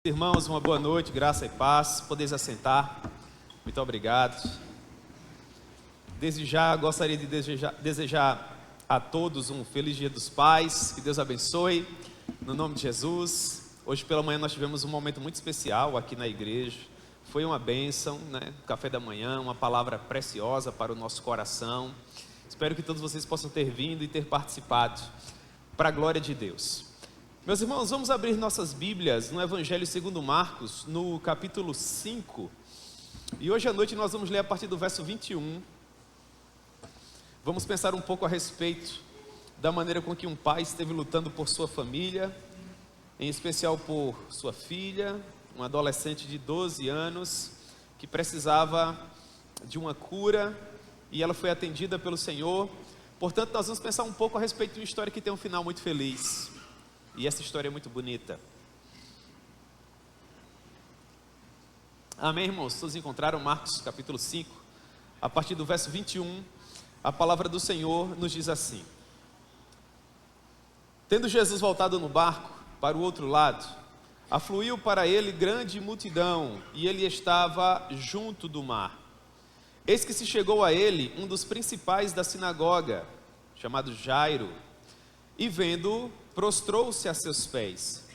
Irmãos, uma boa noite, graça e paz. Podeis assentar. Muito obrigado. Desde já gostaria de desejar a todos um feliz Dia dos Pais. Que Deus abençoe, no nome de Jesus. Hoje pela manhã nós tivemos um momento muito especial aqui na igreja. Foi uma bênção, né? Café da manhã, uma palavra preciosa para o nosso coração. Espero que todos vocês possam ter vindo e ter participado, para a glória de Deus. Meus irmãos, vamos abrir nossas Bíblias no Evangelho segundo Marcos, no capítulo 5. E hoje à noite nós vamos ler a partir do verso 21. Vamos pensar um pouco a respeito da maneira com que um pai esteve lutando por sua família, em especial por sua filha, uma adolescente de 12 anos, que precisava de uma cura, e ela foi atendida pelo Senhor. Portanto, nós vamos pensar um pouco a respeito de uma história que tem um final muito feliz. E essa história é muito bonita. Amém, irmãos? Todos encontraram Marcos capítulo 5, a partir do verso 21, a palavra do Senhor nos diz assim: Tendo Jesus voltado no barco para o outro lado, afluiu para ele grande multidão, e ele estava junto do mar. Eis que se chegou a ele um dos principais da sinagoga, chamado Jairo, e vendo-o, prostrou-se a seus pés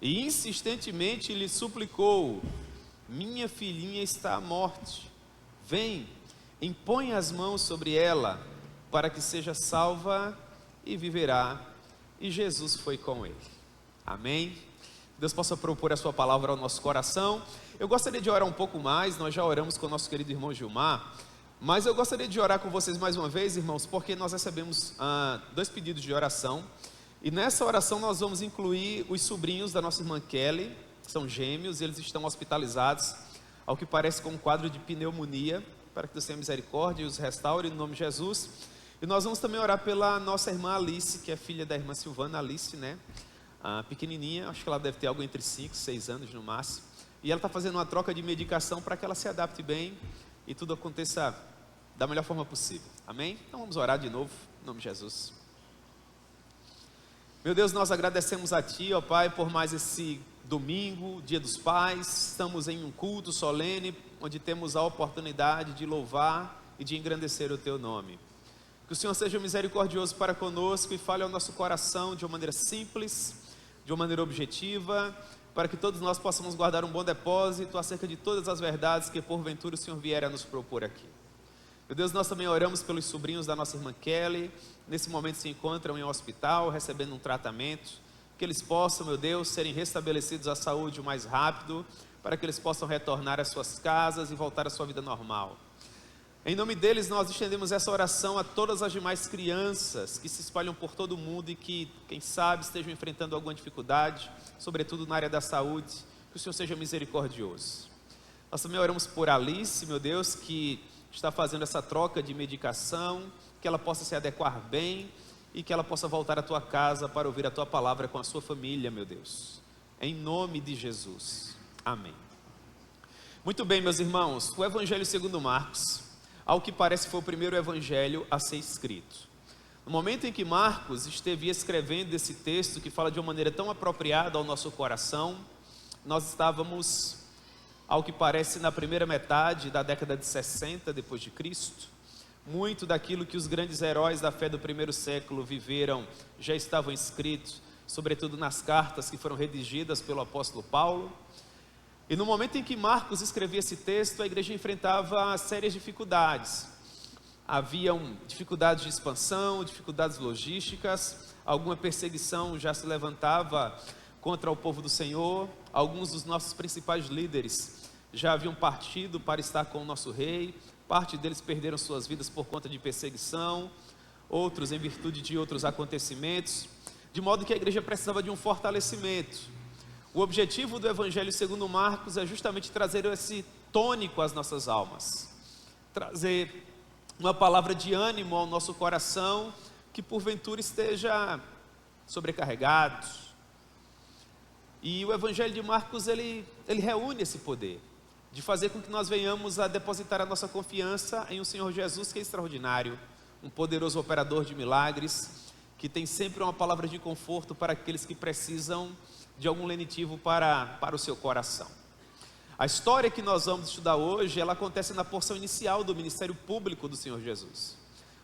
e insistentemente lhe suplicou: minha filhinha está à morte, vem, impõe as mãos sobre ela, para que seja salva e viverá. E Jesus foi com ele. Amém? Deus possa propor a sua palavra ao nosso coração. Eu gostaria de orar um pouco mais. Nós já oramos com o nosso querido irmão Gilmar, mas eu gostaria de orar com vocês mais uma vez, irmãos, porque nós recebemos 2 pedidos de oração. E nessa oração nós vamos incluir os sobrinhos da nossa irmã Kelly, que são gêmeos, e eles estão hospitalizados, ao que parece com um quadro de pneumonia, para que Deus tenha misericórdia e os restaure, no nome de Jesus. E nós vamos também orar pela nossa irmã Alice, que é filha da irmã Silvana, Alice, né? Pequenininha, acho que ela deve ter algo entre 5 e 6 anos no máximo. E ela está fazendo uma troca de medicação para que ela se adapte bem e tudo aconteça da melhor forma possível. Amém? Então vamos orar de novo, em nome de Jesus. Meu Deus, nós agradecemos a Ti, ó Pai, por mais esse domingo, Dia dos Pais. Estamos em um culto solene, onde temos a oportunidade de louvar e de engrandecer o Teu nome. Que o Senhor seja misericordioso para conosco e fale ao nosso coração de uma maneira simples, de uma maneira objetiva, para que todos nós possamos guardar um bom depósito acerca de todas as verdades que porventura o Senhor vier a nos propor aqui. Meu Deus, nós também oramos pelos sobrinhos da nossa irmã Kelly. Nesse momento se encontram em um hospital, recebendo um tratamento. Que eles possam, meu Deus, serem restabelecidos à saúde o mais rápido, para que eles possam retornar às suas casas e voltar à sua vida normal. Em nome deles, nós estendemos essa oração a todas as demais crianças que se espalham por todo o mundo e que, quem sabe, estejam enfrentando alguma dificuldade, sobretudo na área da saúde. Que o Senhor seja misericordioso. Nós também oramos por Alice, meu Deus, que está fazendo essa troca de medicação, que ela possa se adequar bem e que ela possa voltar à tua casa para ouvir a tua palavra com a sua família, meu Deus. Em nome de Jesus. Amém. Muito bem, meus irmãos, o Evangelho segundo Marcos, ao que parece, foi o primeiro evangelho a ser escrito. No momento em que Marcos esteve escrevendo esse texto, que fala de uma maneira tão apropriada ao nosso coração, nós estávamos, ao que parece, na primeira metade da década de 60 depois de Cristo. Muito daquilo que os grandes heróis da fé do primeiro século viveram já estavam escritos, sobretudo nas cartas que foram redigidas pelo apóstolo Paulo. E no momento em que Marcos escrevia esse texto, a igreja enfrentava sérias dificuldades. Haviam dificuldades de expansão, dificuldades logísticas, alguma perseguição já se levantava contra o povo do Senhor. Alguns dos nossos principais líderes já haviam partido para estar com o nosso rei. Parte deles perderam suas vidas por conta de perseguição, outros em virtude de outros acontecimentos, de modo que a igreja precisava de um fortalecimento. O objetivo do Evangelho segundo Marcos é justamente trazer esse tônico às nossas almas, trazer uma palavra de ânimo ao nosso coração, que porventura esteja sobrecarregado. E o Evangelho de Marcos, ele reúne esse poder, de fazer com que nós venhamos a depositar a nossa confiança em um Senhor Jesus que é extraordinário, um poderoso operador de milagres, que tem sempre uma palavra de conforto para aqueles que precisam de algum lenitivo para o seu coração. A história que nós vamos estudar hoje, ela acontece na porção inicial do ministério público do Senhor Jesus.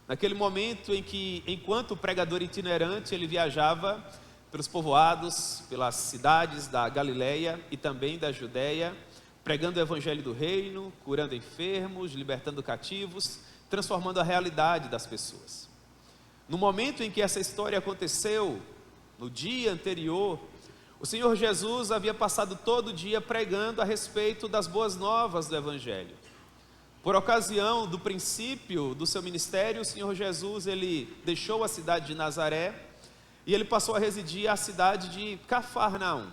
Naquele momento em que, enquanto pregador itinerante, ele viajava pelos povoados, pelas cidades da Galileia e também da Judéia, pregando o evangelho do reino, curando enfermos, libertando cativos, transformando a realidade das pessoas. No momento em que essa história aconteceu, no dia anterior, o Senhor Jesus havia passado todo o dia pregando a respeito das boas novas do evangelho. Por ocasião do princípio do seu ministério, o Senhor Jesus, ele deixou a cidade de Nazaré e ele passou a residir à cidade de Cafarnaum.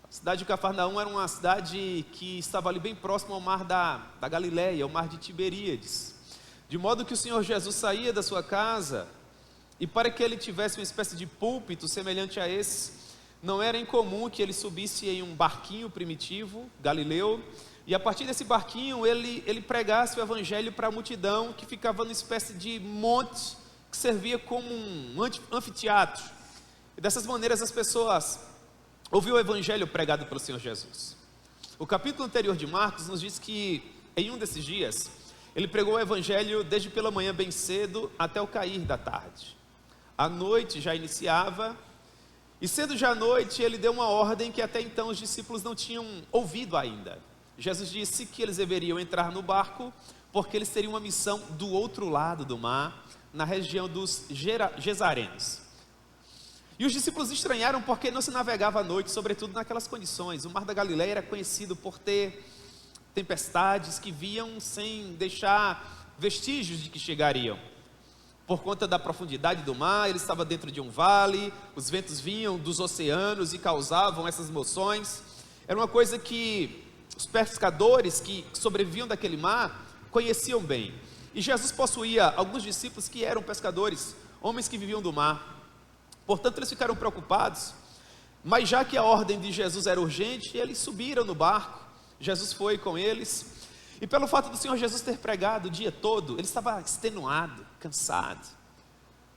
A cidade de Cafarnaum era uma cidade que estava ali bem próximo ao mar da Galileia, ao mar de Tiberíades. De modo que o Senhor Jesus saía da sua casa e para que ele tivesse uma espécie de púlpito semelhante a esse, não era incomum que ele subisse em um barquinho primitivo, galileu, e a partir desse barquinho ele pregasse o evangelho para a multidão que ficava numa espécie de monte que servia como um anfiteatro. E dessas maneiras as pessoas ouviam o evangelho pregado pelo Senhor Jesus. O capítulo anterior de Marcos nos diz que em um desses dias ele pregou o evangelho desde pela manhã bem cedo até o cair da tarde. A noite já iniciava e cedo já à noite ele deu uma ordem que até então os discípulos não tinham ouvido ainda. Jesus disse que eles deveriam entrar no barco, porque eles teriam uma missão do outro lado do mar, na região dos Gesarenos. E os discípulos estranharam porque não se navegava à noite, sobretudo naquelas condições. O mar da Galileia era conhecido por ter tempestades que vinham sem deixar vestígios de que chegariam. Por conta da profundidade do mar, ele estava dentro de um vale, os ventos vinham dos oceanos e causavam essas moções. Era uma coisa que os pescadores que sobreviviam daquele mar conheciam bem. E Jesus possuía alguns discípulos que eram pescadores, homens que viviam do mar. Portanto, eles ficaram preocupados, mas já que a ordem de Jesus era urgente, eles subiram no barco. Jesus foi com eles, e pelo fato do Senhor Jesus ter pregado o dia todo, ele estava extenuado, cansado.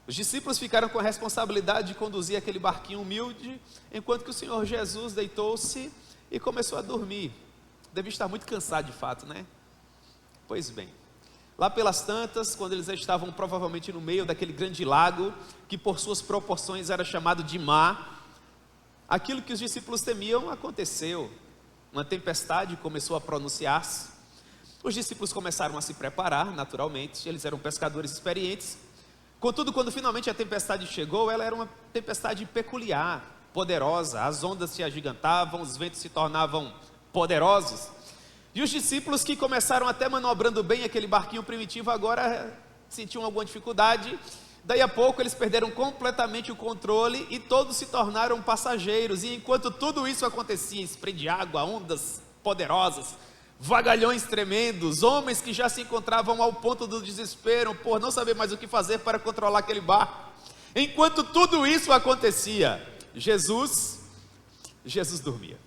Os discípulos ficaram com a responsabilidade de conduzir aquele barquinho humilde, enquanto que o Senhor Jesus deitou-se e começou a dormir. Deve estar muito cansado de fato, né? Pois bem, lá pelas tantas, quando eles estavam provavelmente no meio daquele grande lago, que por suas proporções era chamado de mar, aquilo que os discípulos temiam aconteceu. Uma tempestade começou a pronunciar-se. Os discípulos começaram a se preparar, naturalmente, eles eram pescadores experientes. Contudo, quando finalmente a tempestade chegou, ela era uma tempestade peculiar, poderosa. As ondas se agigantavam, os ventos se tornavam poderosos, e os discípulos que começaram até manobrando bem aquele barquinho primitivo, agora sentiam alguma dificuldade. Daí a pouco eles perderam completamente o controle e todos se tornaram passageiros, e enquanto tudo isso acontecia, spray de água, ondas poderosas, vagalhões tremendos, homens que já se encontravam ao ponto do desespero, por não saber mais o que fazer para controlar aquele barco. Enquanto tudo isso acontecia, Jesus dormia.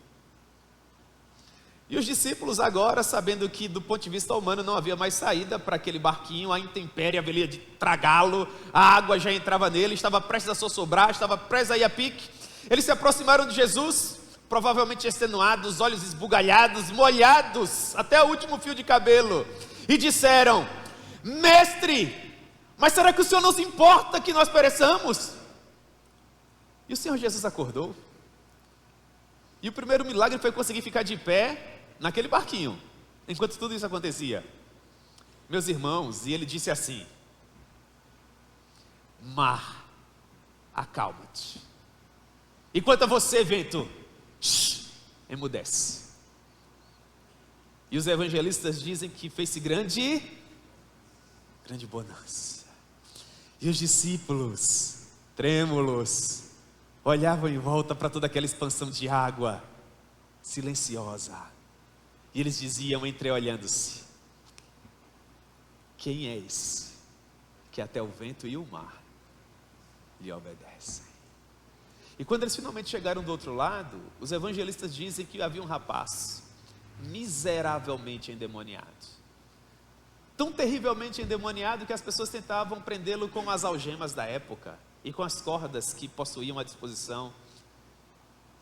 E os discípulos agora, sabendo que do ponto de vista humano não havia mais saída para aquele barquinho, a intempérie haveria de tragá-lo, a água já entrava nele, estava prestes a sossobrar, estava prestes a ir a pique. Eles se aproximaram de Jesus, provavelmente extenuados, olhos esbugalhados, molhados até o último fio de cabelo, e disseram: Mestre, mas será que o Senhor não se importa que nós pereçamos? E o Senhor Jesus acordou, e o primeiro milagre foi conseguir ficar de pé naquele barquinho, enquanto tudo isso acontecia. Meus irmãos, e ele disse assim: mar, acalma-te. E quanto a você, vento, emudece. E os evangelistas dizem que fez-se grande bonança. E os discípulos, trêmulos, olhavam em volta para toda aquela expansão de água silenciosa. E eles diziam, entreolhando-se: quem é esse que até o vento e o mar lhe obedecem? E quando eles finalmente chegaram do outro lado, os evangelistas dizem que havia um rapaz miseravelmente endemoniado, tão terrivelmente endemoniado que as pessoas tentavam prendê-lo com as algemas da época e com as cordas que possuíam à disposição.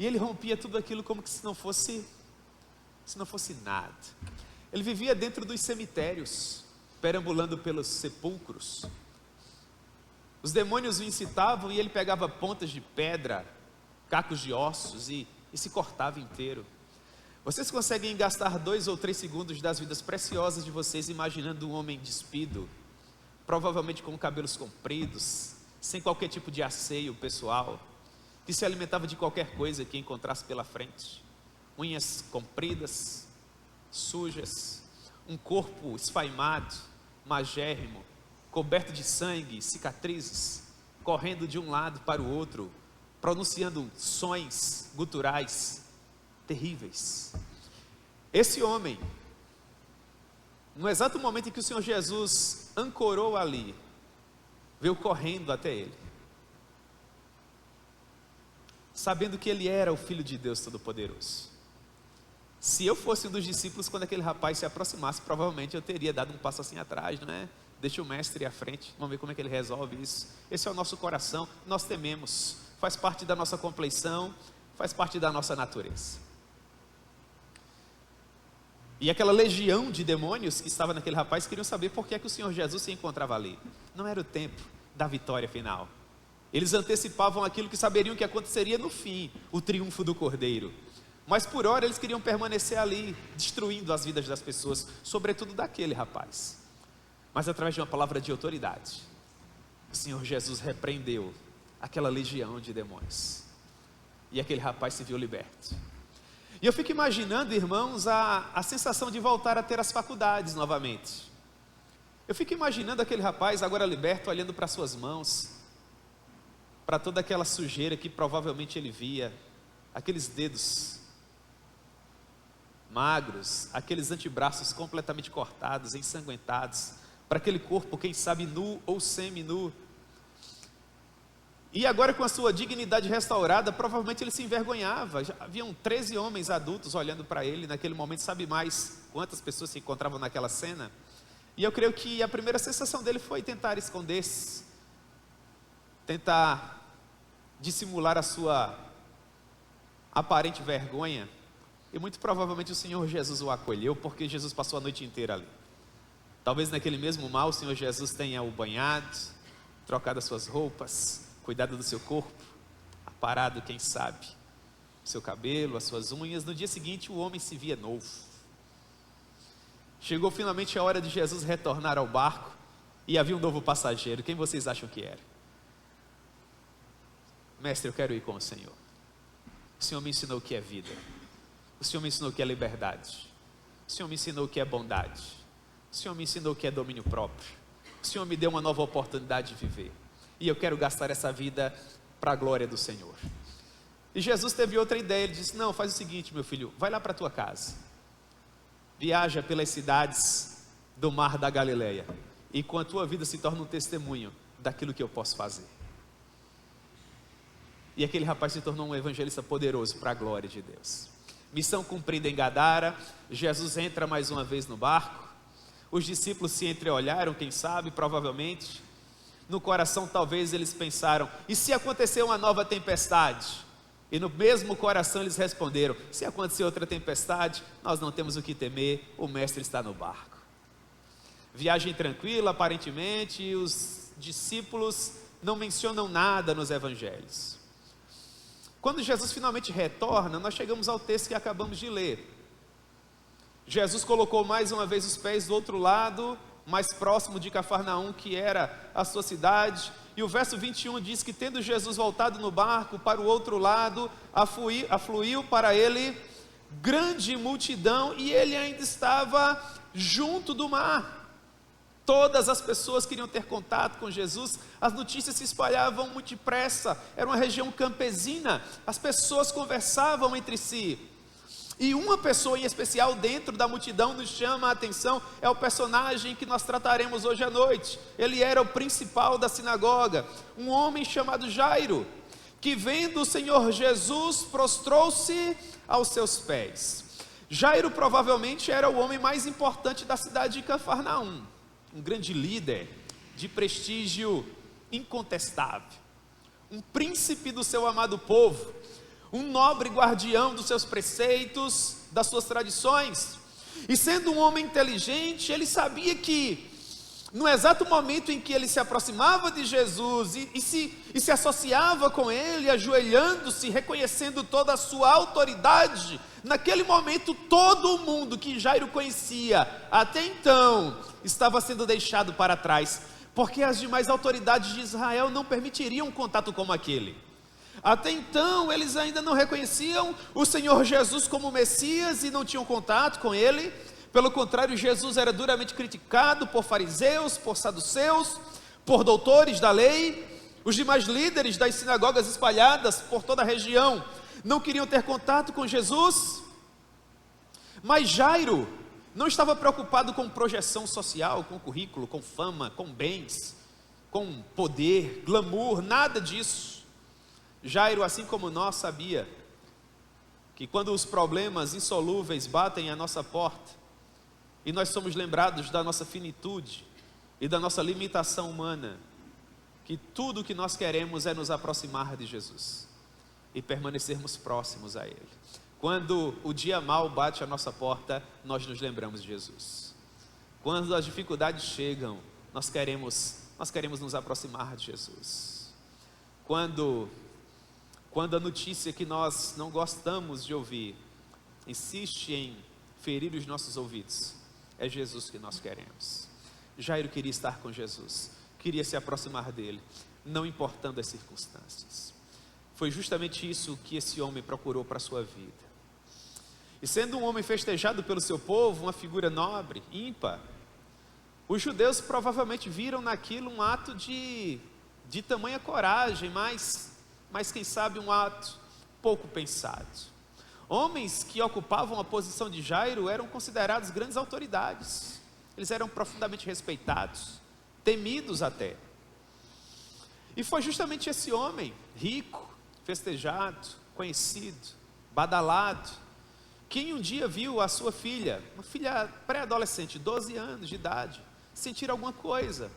E ele rompia tudo aquilo como que se não fosse nada. Ele vivia dentro dos cemitérios, perambulando pelos sepulcros. Os demônios o incitavam e ele pegava pontas de pedra, cacos de ossos e se cortava inteiro. Vocês conseguem gastar 2 ou 3 segundos das vidas preciosas de vocês imaginando um homem despido, provavelmente com cabelos compridos, sem qualquer tipo de asseio pessoal, que se alimentava de qualquer coisa que encontrasse pela frente, unhas compridas, sujas, um corpo esfaimado, magérrimo, coberto de sangue, cicatrizes, correndo de um lado para o outro, pronunciando sons guturais terríveis. Esse homem, no exato momento em que o Senhor Jesus ancorou ali, veio correndo até ele, sabendo que ele era o Filho de Deus Todo-Poderoso. Se eu fosse um dos discípulos, quando aquele rapaz se aproximasse, provavelmente eu teria dado um passo assim atrás, não é? Deixa o mestre ir à frente, vamos ver como é que ele resolve isso. Esse é o nosso coração, nós tememos, faz parte da nossa compleição, faz parte da nossa natureza. E aquela legião de demônios que estava naquele rapaz queriam saber por que é que o Senhor Jesus se encontrava ali. Não era o tempo da vitória final. Eles antecipavam aquilo que saberiam que aconteceria no fim, o triunfo do Cordeiro. Mas por hora eles queriam permanecer ali, destruindo as vidas das pessoas, sobretudo daquele rapaz. Mas através de uma palavra de autoridade, o Senhor Jesus repreendeu aquela legião de demônios. E aquele rapaz se viu liberto. E eu fico imaginando, irmãos, a sensação de voltar a ter as faculdades novamente. Eu fico imaginando aquele rapaz agora liberto, olhando para suas mãos, para toda aquela sujeira que provavelmente ele via, aqueles dedos magros, aqueles antebraços completamente cortados, ensanguentados, para aquele corpo, quem sabe nu ou semi-nu. E agora com a sua dignidade restaurada, provavelmente ele se envergonhava. Já haviam 13 homens adultos olhando para ele naquele momento, sabe mais quantas pessoas se encontravam naquela cena? E eu creio que a primeira sensação dele foi tentar esconder-se, tentar dissimular a sua aparente vergonha. E muito provavelmente o Senhor Jesus o acolheu, porque Jesus passou a noite inteira ali. Talvez naquele mesmo mal o Senhor Jesus tenha o banhado, trocado as suas roupas, cuidado do seu corpo, aparado, quem sabe, o seu cabelo, as suas unhas. No dia seguinte o homem se via novo. Chegou finalmente a hora de Jesus retornar ao barco, e havia um novo passageiro. Quem vocês acham que era? Mestre, eu quero ir com o Senhor. O Senhor me ensinou o que é vida. O Senhor me ensinou o que é liberdade. O Senhor me ensinou o que é bondade. O Senhor me ensinou o que é domínio próprio. O Senhor me deu uma nova oportunidade de viver. E eu quero gastar essa vida para a glória do Senhor. E Jesus teve outra ideia. Ele disse: não, faz o seguinte, meu filho, vai lá para a tua casa. Viaja pelas cidades do mar da Galileia. E com a tua vida se torna um testemunho daquilo que eu posso fazer. E aquele rapaz se tornou um evangelista poderoso para a glória de Deus. Missão cumprida em Gadara. Jesus entra mais uma vez no barco. Os discípulos se entreolharam, quem sabe, provavelmente. No coração talvez eles pensaram: e se acontecer uma nova tempestade? E no mesmo coração eles responderam: se acontecer outra tempestade, nós não temos o que temer, o mestre está no barco. Viagem tranquila aparentemente, e os discípulos não mencionam nada nos evangelhos. Quando Jesus finalmente retorna, nós chegamos ao texto que acabamos de ler. Jesus colocou mais uma vez os pés do outro lado, mais próximo de Cafarnaum, que era a sua cidade. E o verso 21 diz que, tendo Jesus voltado no barco para o outro lado, afluiu para ele grande multidão, e ele ainda estava junto do mar. Todas as pessoas queriam ter contato com Jesus. As notícias se espalhavam muito depressa. Era uma região campesina. As pessoas conversavam entre si. E uma pessoa em especial dentro da multidão nos chama a atenção. É o personagem que nós trataremos hoje à noite. Ele era o principal da sinagoga, um homem chamado Jairo, que vendo o Senhor Jesus, prostrou-se aos seus pés. Jairo provavelmente era o homem mais importante da cidade de Cafarnaum, um grande líder de prestígio incontestável, um príncipe do seu amado povo, um nobre guardião dos seus preceitos, das suas tradições. E sendo um homem inteligente, ele sabia que no exato momento em que ele se aproximava de Jesus e se associava com ele, ajoelhando-se, reconhecendo toda a sua autoridade, naquele momento todo o mundo que Jairo conhecia até então estava sendo deixado para trás, porque as demais autoridades de Israel não permitiriam um contato como aquele. Até então eles ainda não reconheciam o Senhor Jesus como Messias e não tinham contato com ele. Pelo contrário, Jesus era duramente criticado por fariseus, por saduceus, por doutores da lei. Os demais líderes das sinagogas espalhadas por toda a região não queriam ter contato com Jesus. Mas Jairo não estava preocupado com projeção social, com currículo, com fama, com bens, com poder, glamour, nada disso. Jairo, assim como nós, sabia que quando os problemas insolúveis batem à nossa porta, e nós somos lembrados da nossa finitude e da nossa limitação humana, que tudo o que nós queremos é nos aproximar de Jesus e permanecermos próximos a Ele. Quando o dia mau bate à nossa porta, nós nos lembramos de Jesus. Quando as dificuldades chegam, nós queremos nos aproximar de Jesus. Quando a notícia que nós não gostamos de ouvir insiste em ferir os nossos ouvidos, é Jesus que nós queremos. Jairo queria estar com Jesus, queria se aproximar dele, não importando as circunstâncias. Foi justamente isso que esse homem procurou para a sua vida. E sendo um homem festejado pelo seu povo, uma figura nobre, ímpar, os judeus provavelmente viram naquilo um ato de tamanha coragem, mas quem sabe um ato pouco pensado. Homens que ocupavam a posição de Jairo eram considerados grandes autoridades. Eles eram profundamente respeitados, temidos até. E foi justamente esse homem, rico, festejado, conhecido, badalado, quem um dia viu a sua filha, uma filha pré-adolescente, 12 anos de idade, sentir alguma coisa,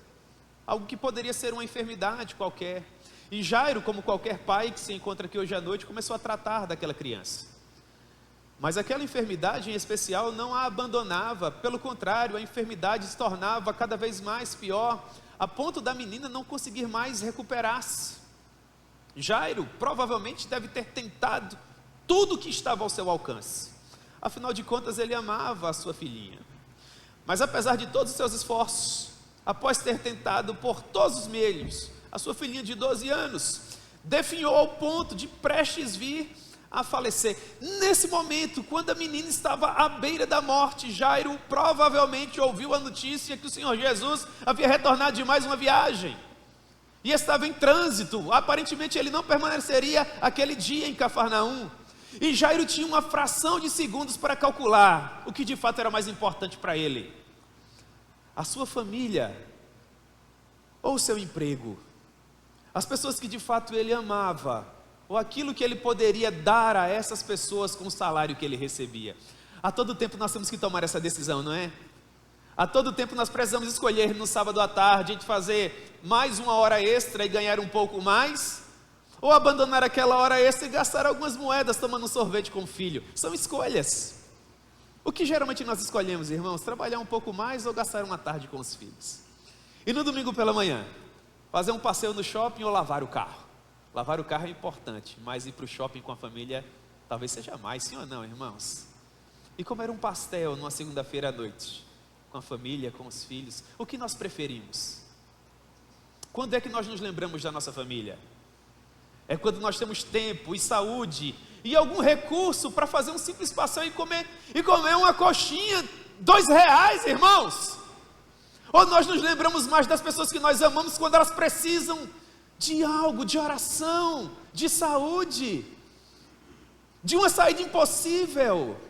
algo que poderia ser uma enfermidade qualquer. E Jairo, como qualquer pai que se encontra aqui hoje à noite, começou a tratar daquela criança. Mas aquela enfermidade em especial não a abandonava, pelo contrário, a enfermidade se tornava cada vez mais pior, a ponto da menina não conseguir mais recuperar-se. Jairo provavelmente deve ter tentado tudo que estava ao seu alcance, afinal de contas ele amava a sua filhinha. Mas apesar de todos os seus esforços, após ter tentado por todos os meios, a sua filhinha de 12 anos definhou ao ponto de prestes vir a falecer. Nesse momento, quando a menina estava à beira da morte, Jairo provavelmente ouviu a notícia que o Senhor Jesus havia retornado de mais uma viagem e estava em trânsito. Aparentemente ele não permaneceria aquele dia em Cafarnaum, e Jairo tinha uma fração de segundos para calcular o que de fato era mais importante para ele: a sua família ou o seu emprego, as pessoas que de fato ele amava, ou aquilo que ele poderia dar a essas pessoas com o salário que ele recebia. A todo tempo nós temos que tomar essa decisão, não é? A todo tempo nós precisamos escolher no sábado à tarde entre fazer mais uma hora extra e ganhar um pouco mais, ou abandonar aquela hora extra e gastar algumas moedas tomando um sorvete com o filho. São escolhas. O que geralmente nós escolhemos, irmãos? Trabalhar um pouco mais ou gastar uma tarde com os filhos? E no domingo pela manhã, fazer um passeio no shopping ou lavar o carro? Lavar o carro é importante, mas ir para o shopping com a família talvez seja mais, sim ou não, irmãos? E comer um pastel numa segunda-feira à noite, com a família, com os filhos, o que nós preferimos? Quando é que nós nos lembramos da nossa família? É quando nós temos tempo e saúde e algum recurso para fazer um simples passeio e comer uma coxinha, R$2, irmãos? Ou nós nos lembramos mais das pessoas que nós amamos quando elas precisam de algo, de oração, de saúde, de uma saída impossível?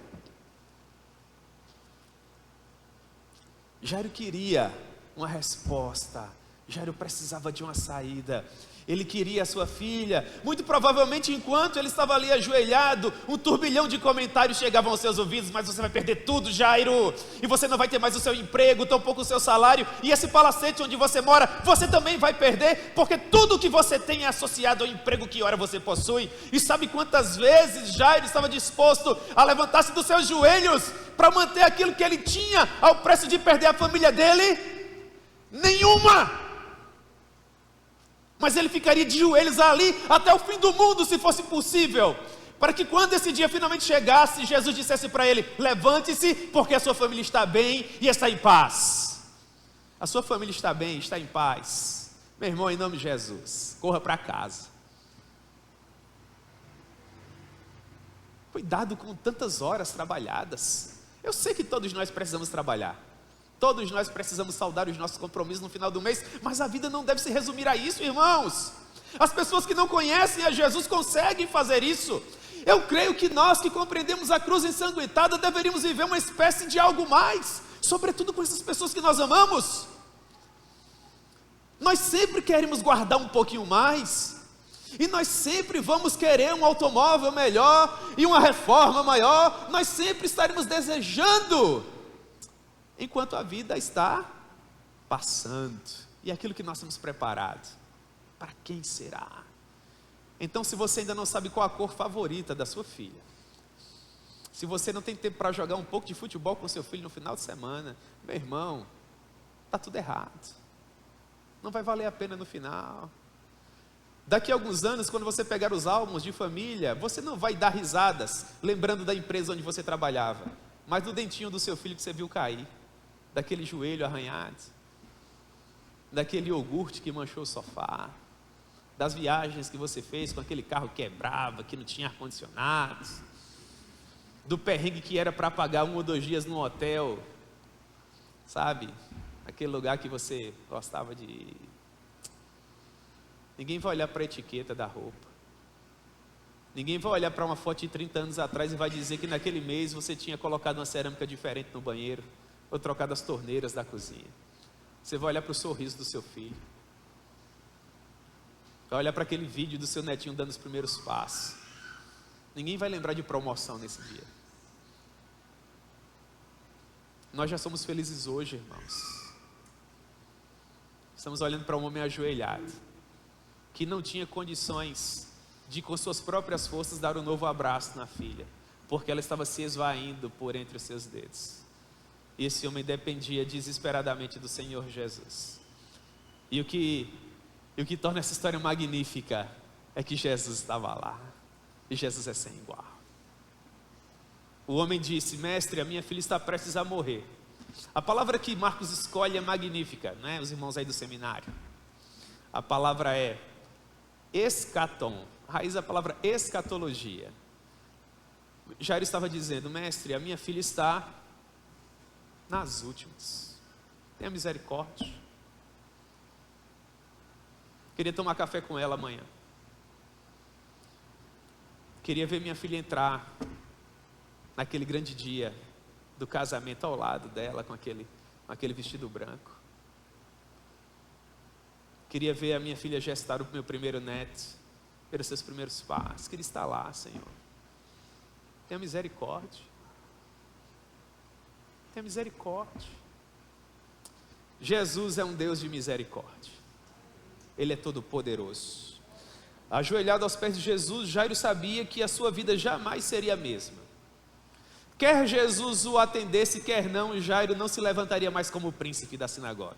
Jairo queria uma resposta Jairo precisava de uma saída. Ele queria a sua filha. Muito provavelmente, enquanto ele estava ali ajoelhado, um turbilhão de comentários chegavam aos seus ouvidos: mas você vai perder tudo, Jairo, e você não vai ter mais o seu emprego, tampouco o seu salário, e esse palacete onde você mora, você também vai perder, porque tudo que você tem é associado ao emprego que ora você possui. E sabe quantas vezes Jairo estava disposto a levantar-se dos seus joelhos para manter aquilo que ele tinha, ao preço de perder a família dele? Nenhuma! Mas ele ficaria de joelhos ali até o fim do mundo, se fosse possível, para que quando esse dia finalmente chegasse, Jesus dissesse para ele: levante-se, porque a sua família está bem e está em paz. A sua família está bem, está em paz. Meu irmão, em nome de Jesus, corra para casa. Cuidado com tantas horas trabalhadas. Eu sei que todos nós precisamos trabalhar. Todos nós precisamos saldar os nossos compromissos no final do mês, mas a vida não deve se resumir a isso, irmãos. As pessoas que não conhecem a Jesus conseguem fazer isso. Eu creio que nós que compreendemos a cruz ensanguentada deveríamos viver uma espécie de algo mais, sobretudo com essas pessoas que nós amamos. Nós sempre queremos guardar um pouquinho mais, e nós sempre vamos querer um automóvel melhor e uma reforma maior. Nós sempre estaremos desejando, enquanto a vida está passando, e aquilo que nós temos preparado, para quem será? Então, se você ainda não sabe qual a cor favorita da sua filha, se você não tem tempo para jogar um pouco de futebol com seu filho no final de semana, meu irmão, está tudo errado, não vai valer a pena no final. Daqui a alguns anos, quando você pegar os álbuns de família, você não vai dar risadas, lembrando da empresa onde você trabalhava, mas do dentinho do seu filho que você viu cair, daquele joelho arranhado, daquele iogurte que manchou o sofá, das viagens que você fez com aquele carro que quebrava, que não tinha ar-condicionado, do perrengue que era para pagar 1 ou 2 dias no hotel, sabe? Aquele lugar que você gostava de ir. Ninguém vai olhar para a etiqueta da roupa. Ninguém vai olhar para uma foto de 30 anos atrás e vai dizer que naquele mês você tinha colocado uma cerâmica diferente no banheiro, ou trocado as torneiras da cozinha. Você vai olhar para o sorriso do seu filho, vai olhar para aquele vídeo do seu netinho dando os primeiros passos. Ninguém vai lembrar de promoção nesse dia. Nós já somos felizes hoje, irmãos. Estamos olhando para um homem ajoelhado, que não tinha condições de, com suas próprias forças, dar um novo abraço na filha, porque ela estava se esvaindo por entre os seus dedos. E esse homem dependia desesperadamente do Senhor Jesus. E o que torna essa história magnífica é que Jesus estava lá. E Jesus é sem igual. O homem disse: mestre, a minha filha está prestes a morrer. A palavra que Marcos escolhe é magnífica, não é? Os irmãos aí do seminário. A palavra é escatom. A raiz da palavra escatologia. Jairo estava dizendo: mestre, a minha filha está nas últimas, tenha misericórdia. Queria tomar café com ela amanhã. Queria ver minha filha entrar naquele grande dia do casamento ao lado dela, com aquele vestido branco. Queria ver a minha filha gestar o meu primeiro neto, ver os seus primeiros passos. Queria estar lá, Senhor. Tenha misericórdia. Tenha misericórdia. Jesus é um Deus de misericórdia. Ele é todo poderoso. Ajoelhado aos pés de Jesus, Jairo sabia que a sua vida jamais seria a mesma. Quer Jesus o atendesse, quer não, Jairo não se levantaria mais como príncipe da sinagoga.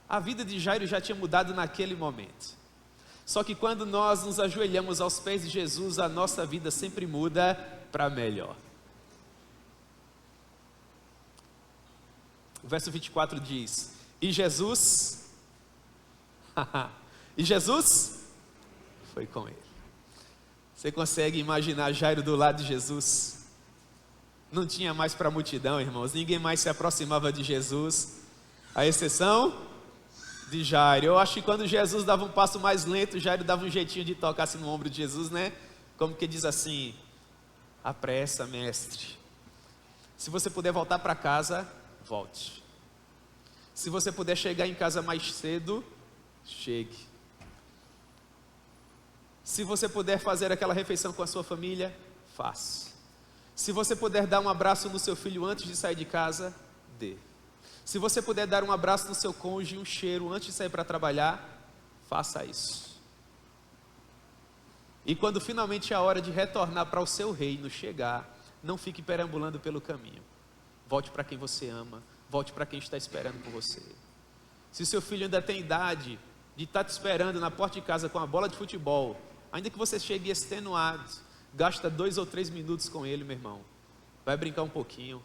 A vida de Jairo já tinha mudado naquele momento. Só que quando nós nos ajoelhamos aos pés de Jesus, a nossa vida sempre muda para melhor. O verso 24 diz: e Jesus foi com ele. Você consegue imaginar Jairo do lado de Jesus? Não tinha mais para a multidão, irmãos. Ninguém mais se aproximava de Jesus, à exceção de Jairo. Eu acho que quando Jesus dava um passo mais lento, Jairo dava um jeitinho de tocar assim no ombro de Jesus, né? Como que diz assim: apressa, mestre. Se você puder voltar para casa, volte. Se você puder chegar em casa mais cedo, chegue. Se você puder fazer aquela refeição com a sua família, faça. Se você puder dar um abraço no seu filho antes de sair de casa, dê. Se você puder dar um abraço no seu cônjuge, um cheiro antes de sair para trabalhar, faça isso. E quando finalmente a hora de retornar para o seu reino chegar, não fique perambulando pelo caminho. Volte para quem você ama, volte para quem está esperando por você. Se seu filho ainda tem idade de estar te esperando na porta de casa com a bola de futebol, ainda que você chegue extenuado, gasta 2 ou 3 minutos com ele, meu irmão. Vai brincar um pouquinho.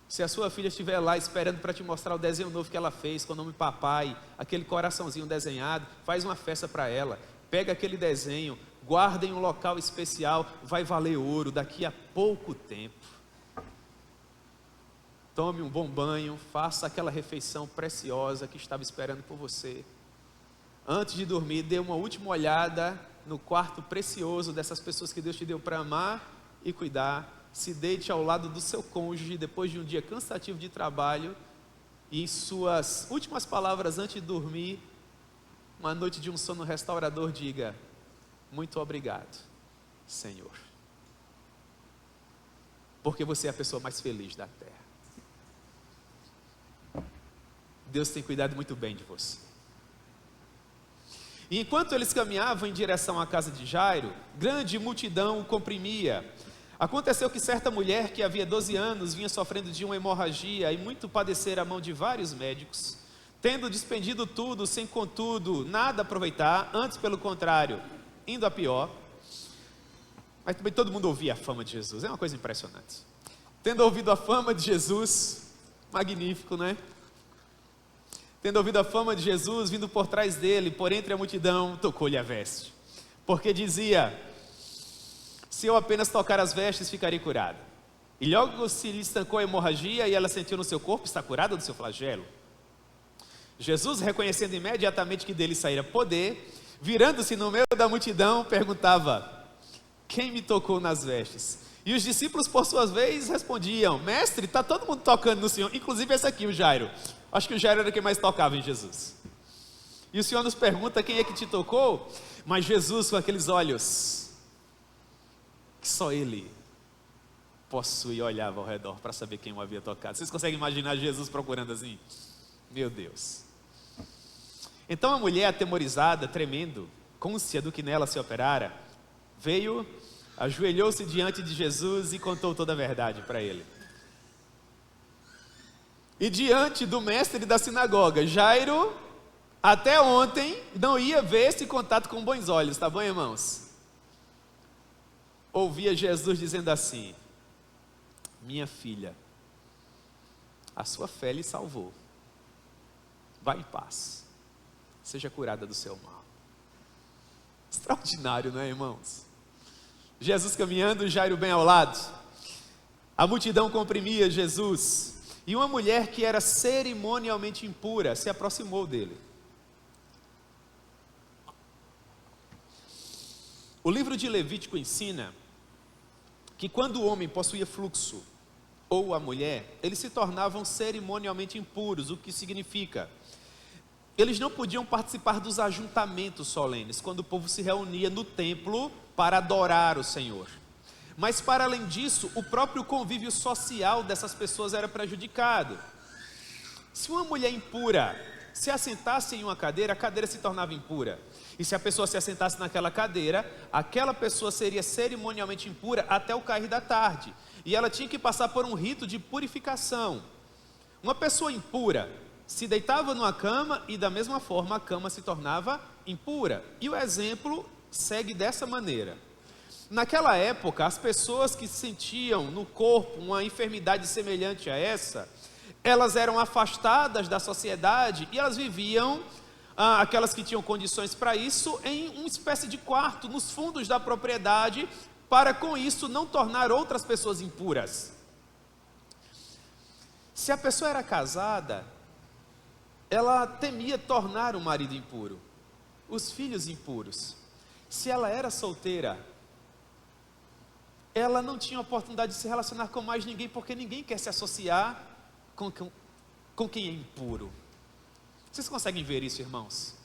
Se a sua filha estiver lá esperando para te mostrar o desenho novo que ela fez com o nome papai, aquele coraçãozinho desenhado, faz uma festa para ela. Pega aquele desenho, guarda em um local especial, vai valer ouro daqui a pouco tempo. Tome um bom banho, faça aquela refeição preciosa que estava esperando por você. Antes de dormir, dê uma última olhada no quarto precioso dessas pessoas que Deus te deu para amar e cuidar. Se deite ao lado do seu cônjuge depois de um dia cansativo de trabalho e em suas últimas palavras antes de dormir, uma noite de um sono restaurador, diga: muito obrigado, Senhor, porque você é a pessoa mais feliz da terra. Deus tem cuidado muito bem de você. E enquanto eles caminhavam em direção à casa de Jairo, grande multidão o comprimia. Aconteceu que certa mulher que havia 12 anos vinha sofrendo de uma hemorragia e muito padecer à mão de vários médicos, tendo despendido tudo, sem contudo nada aproveitar, antes pelo contrário, indo a pior. Mas também todo mundo ouvia a fama de Jesus, é uma coisa impressionante. Tendo ouvido a fama de Jesus, magnífico, né? Tendo ouvido a fama de Jesus, vindo por trás dele, por entre a multidão, tocou-lhe a veste, porque dizia: se eu apenas tocar as vestes, ficarei curada. E logo se lhe estancou a hemorragia e ela sentiu no seu corpo estar curada do seu flagelo. Jesus, reconhecendo imediatamente que dele saíra poder, virando-se no meio da multidão, perguntava: quem me tocou nas vestes? E os discípulos, por suas vezes, respondiam: mestre, está todo mundo tocando no Senhor, inclusive esse aqui, o Jairo. Acho que o Jairo era quem mais tocava em Jesus. E o Senhor nos pergunta: quem é que te tocou? Mas Jesus, com aqueles olhos que só ele possui, olhava ao redor para saber quem o havia tocado. Vocês conseguem imaginar Jesus procurando assim? Meu Deus. Então a mulher, atemorizada, tremendo, cônscia do que nela se operara, veio, ajoelhou-se diante de Jesus e contou toda a verdade para ele. E diante do mestre da sinagoga, Jairo, até ontem, não ia ver esse contato com bons olhos, tá bom, irmãos? Ouvia Jesus dizendo assim: minha filha, a sua fé lhe salvou, vá em paz, seja curada do seu mal. Extraordinário, não é, irmãos? Jesus caminhando, Jairo bem ao lado, a multidão comprimia Jesus, e uma mulher que era cerimonialmente impura se aproximou dele. O livro de Levítico ensina que quando o homem possuía fluxo, ou a mulher, eles se tornavam cerimonialmente impuros, o que significa: eles não podiam participar dos ajuntamentos solenes, quando o povo se reunia no templo para adorar o Senhor. Mas para além disso, o próprio convívio social dessas pessoas era prejudicado. Se uma mulher impura se assentasse em uma cadeira, a cadeira se tornava impura. E se a pessoa se assentasse naquela cadeira, aquela pessoa seria cerimonialmente impura até o cair da tarde. E ela tinha que passar por um rito de purificação. Uma pessoa impura se deitava numa cama e da mesma forma a cama se tornava impura. E o exemplo segue dessa maneira. Naquela época, as pessoas que sentiam no corpo uma enfermidade semelhante a essa, elas eram afastadas da sociedade e elas viviam, aquelas que tinham condições para isso, em uma espécie de quarto nos fundos da propriedade, para com isso não tornar outras pessoas impuras. Se a pessoa era casada, ela temia tornar o marido impuro, os filhos impuros. Se ela era solteira, ela não tinha oportunidade de se relacionar com mais ninguém, porque ninguém quer se associar com quem é impuro. Vocês conseguem ver isso, irmãos?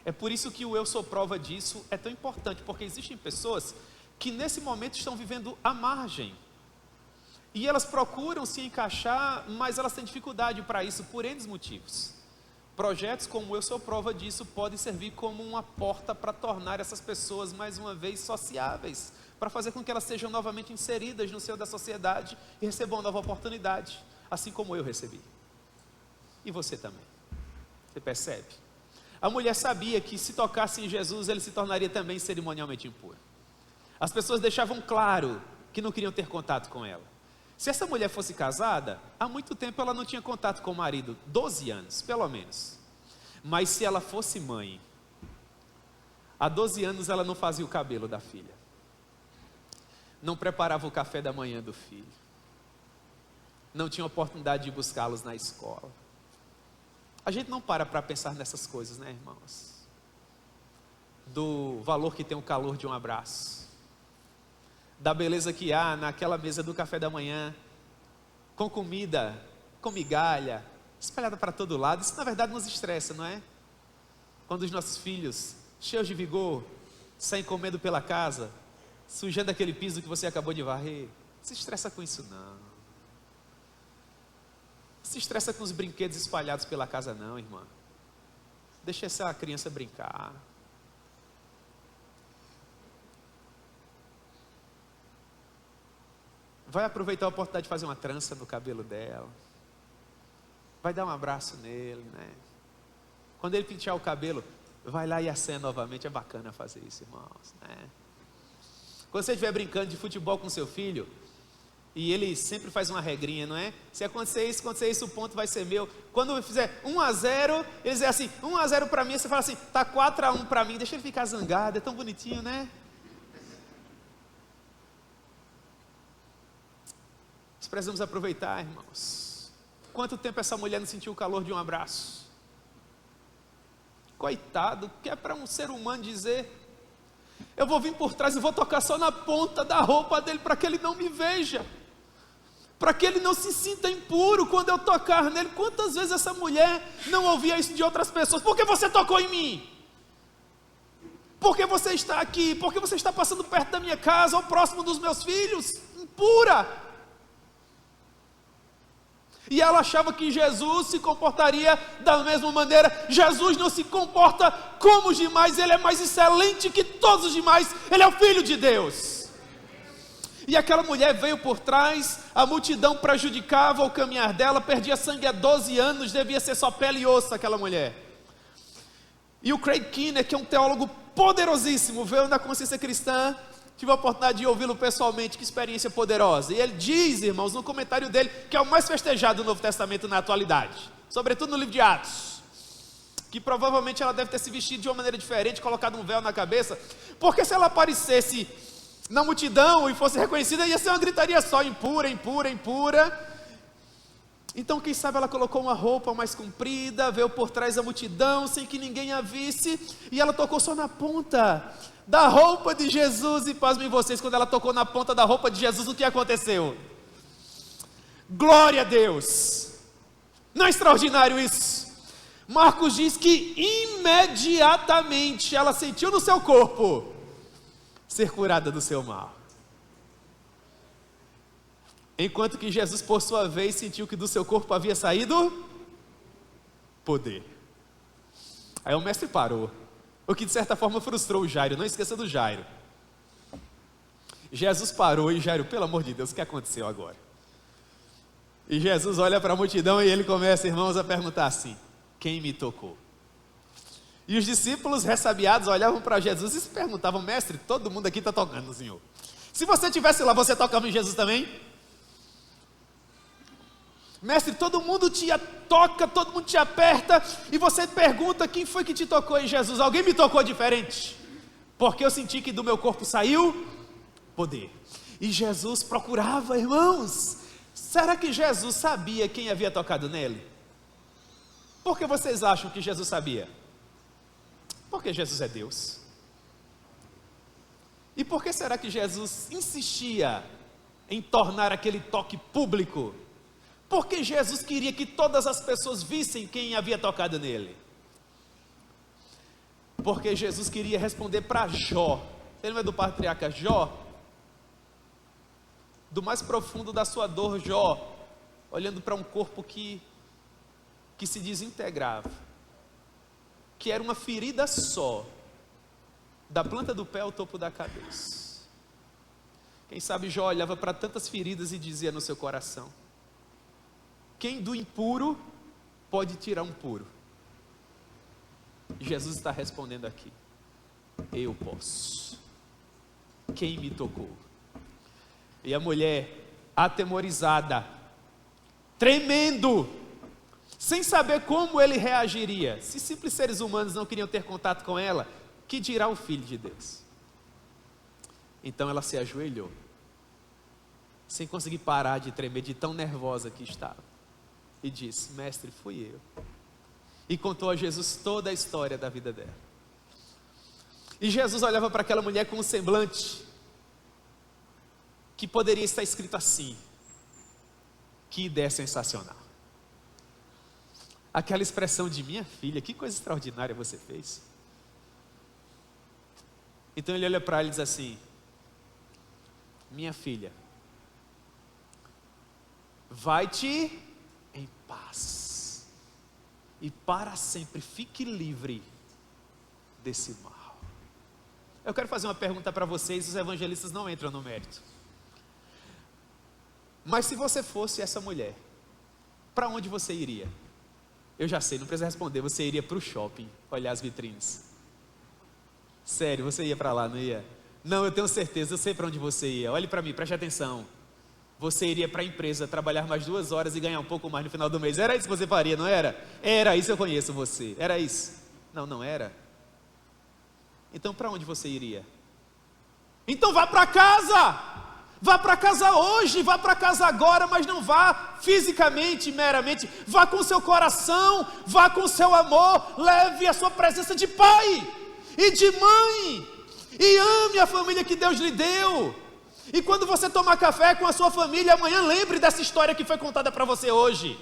É por isso que o eu sou prova disso é tão importante, porque existem pessoas que nesse momento estão vivendo à margem. E elas procuram se encaixar, mas elas têm dificuldade para isso por N motivos. Projetos como o Eu Sou Prova Disso podem servir como uma porta para tornar essas pessoas mais uma vez sociáveis, para fazer com que elas sejam novamente inseridas no seio da sociedade e recebam uma nova oportunidade, assim como eu recebi. E você também. Você percebe? A mulher sabia que se tocasse em Jesus, ele se tornaria também cerimonialmente impuro. As pessoas deixavam claro que não queriam ter contato com ela. Se essa mulher fosse casada, há muito tempo ela não tinha contato com o marido, 12 anos, pelo menos. Mas se ela fosse mãe, há 12 anos ela não fazia o cabelo da filha, não preparava o café da manhã do filho, não tinha oportunidade de buscá-los na escola. A gente não para pensar nessas coisas, né, irmãos? Do valor que tem o calor de um abraço, da beleza que há naquela mesa do café da manhã, com comida, com migalha, espalhada para todo lado. Isso na verdade nos estressa, não é? Quando os nossos filhos, cheios de vigor, saem comendo pela casa, sujando aquele piso que você acabou de varrer. Não se estressa com isso não. Se estressa com os brinquedos espalhados pela casa não, irmã. Deixa essa criança brincar. Vai aproveitar a oportunidade de fazer uma trança no cabelo dela. Vai dar um abraço nele, né? Quando ele pentear o cabelo, vai lá e acena novamente. É bacana fazer isso, irmãos, né? Quando você estiver brincando de futebol com seu filho, e ele sempre faz uma regrinha, não é? Se acontecer isso, o ponto vai ser meu. Quando fizer 1-0, ele dizer assim, 1-0 para mim, você fala assim, tá 4-1 para mim, deixa ele ficar zangado, é tão bonitinho, né? Nós precisamos aproveitar, irmãos. Quanto tempo essa mulher não sentiu o calor de um abraço? Coitado, que é para um ser humano dizer, eu vou vir por trás e vou tocar só na ponta da roupa dele para que ele não me veja, para que ele não se sinta impuro quando eu tocar nele. Quantas vezes essa mulher não ouvia isso de outras pessoas? Por que você tocou em mim? Por que você está aqui? Por que você está passando perto da minha casa ou próximo dos meus filhos? Impura. E ela achava que Jesus se comportaria da mesma maneira. Jesus não se comporta como os demais, ele é mais excelente que todos os demais, ele é o Filho de Deus. E aquela mulher veio por trás, a multidão prejudicava o caminhar dela, perdia sangue há 12 anos, devia ser só pele e osso aquela mulher. E o Craig Keener, que é um teólogo poderosíssimo, veio na Consciência Cristã, tive a oportunidade de ouvi-lo pessoalmente, que experiência poderosa. E ele diz, irmãos, no comentário dele, que é o mais festejado do Novo Testamento na atualidade, sobretudo no livro de Atos, que provavelmente ela deve ter se vestido de uma maneira diferente, colocado um véu na cabeça, porque se ela aparecesse na multidão e fosse reconhecida, ia ser uma gritaria só, impura, impura, impura. Então quem sabe ela colocou uma roupa mais comprida, veio por trás da multidão, sem que ninguém a visse, e ela tocou só na ponta da roupa de Jesus. E pasmem vocês, quando ela tocou na ponta da roupa de Jesus, o que aconteceu? Glória a Deus! Não é extraordinário isso? Marcos diz que imediatamente ela sentiu no seu corpo ser curada do seu mal, enquanto que Jesus, por sua vez, sentiu que do seu corpo havia saído poder. Aí o mestre parou, o que de certa forma frustrou o Jairo. Não esqueça do Jairo. Jesus parou e Jairo, pelo amor de Deus, o que aconteceu agora? E Jesus olha para a multidão e ele começa, irmãos, a perguntar assim, quem me tocou? E os discípulos ressabiados olhavam para Jesus e se perguntavam, mestre, todo mundo aqui está tocando no Senhor. Se você estivesse lá, você tocava em Jesus também? Mestre, todo mundo te toca, todo mundo te aperta, e você pergunta, quem foi que te tocou em Jesus? Alguém me tocou diferente, porque eu senti que do meu corpo saiu poder. E Jesus procurava, irmãos, será que Jesus sabia quem havia tocado nele? Por que vocês acham que Jesus sabia? Porque Jesus é Deus. E por que será que Jesus insistia em tornar aquele toque público? Porque Jesus queria que todas as pessoas vissem quem havia tocado nele. Porque Jesus queria responder para Jó. Você lembra do patriarca Jó? Do mais profundo da sua dor, Jó, olhando para um corpo que se desintegrava, que era uma ferida só, da planta do pé ao topo da cabeça. Quem sabe Jó olhava para tantas feridas e dizia no seu coração: quem do impuro pode tirar um puro? Jesus está respondendo aqui: eu posso. Quem me tocou? E a mulher, atemorizada, tremendo, sem saber como ele reagiria. Se simples seres humanos não queriam ter contato com ela, que dirá o Filho de Deus? Então ela se ajoelhou, sem conseguir parar de tremer, de tão nervosa que estava, e disse: mestre, fui eu. E contou a Jesus toda a história da vida dela. E Jesus olhava para aquela mulher com um semblante que poderia estar escrito assim: que ideia sensacional. Aquela expressão de minha filha, que coisa extraordinária você fez. Então ele olha para ela e diz assim: minha filha, vai-te em paz, e para sempre fique livre desse mal. Eu quero fazer uma pergunta para vocês, os evangelistas não entram no mérito. Mas se você fosse essa mulher, para onde você iria? Eu já sei, não precisa responder. Você iria para o shopping, olhar as vitrines. Sério, você ia para lá, não ia? Não, eu tenho certeza, eu sei para onde você ia. Olhe para mim, preste atenção. Você iria para a empresa, trabalhar mais 2 horas e ganhar um pouco mais no final do mês. Era isso que você faria, não era? Era isso, eu conheço você. Era isso? Não, não era. Então para onde você iria? Então vá para casa. Vá para casa hoje, vá para casa agora, mas não vá fisicamente, meramente. Vá com o seu coração, vá com o seu amor, leve a sua presença de pai e de mãe, e ame a família que Deus lhe deu. E quando você tomar café com a sua família amanhã, lembre dessa história que foi contada para você hoje.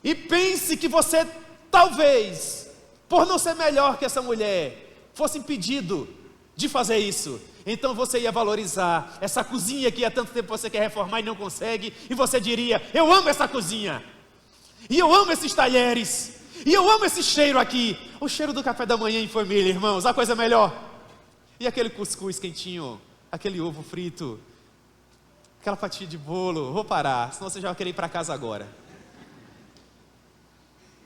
E pense que você, talvez, por não ser melhor que essa mulher, fosse impedido de fazer isso. Então você ia valorizar essa cozinha que há tanto tempo você quer reformar e não consegue, e você diria: eu amo essa cozinha, e eu amo esses talheres, e eu amo esse cheiro aqui, o cheiro do café da manhã em família, irmãos, a coisa melhor. E aquele cuscuz quentinho, aquele ovo frito, aquela fatia de bolo. Vou parar, senão você já vai querer ir para casa agora.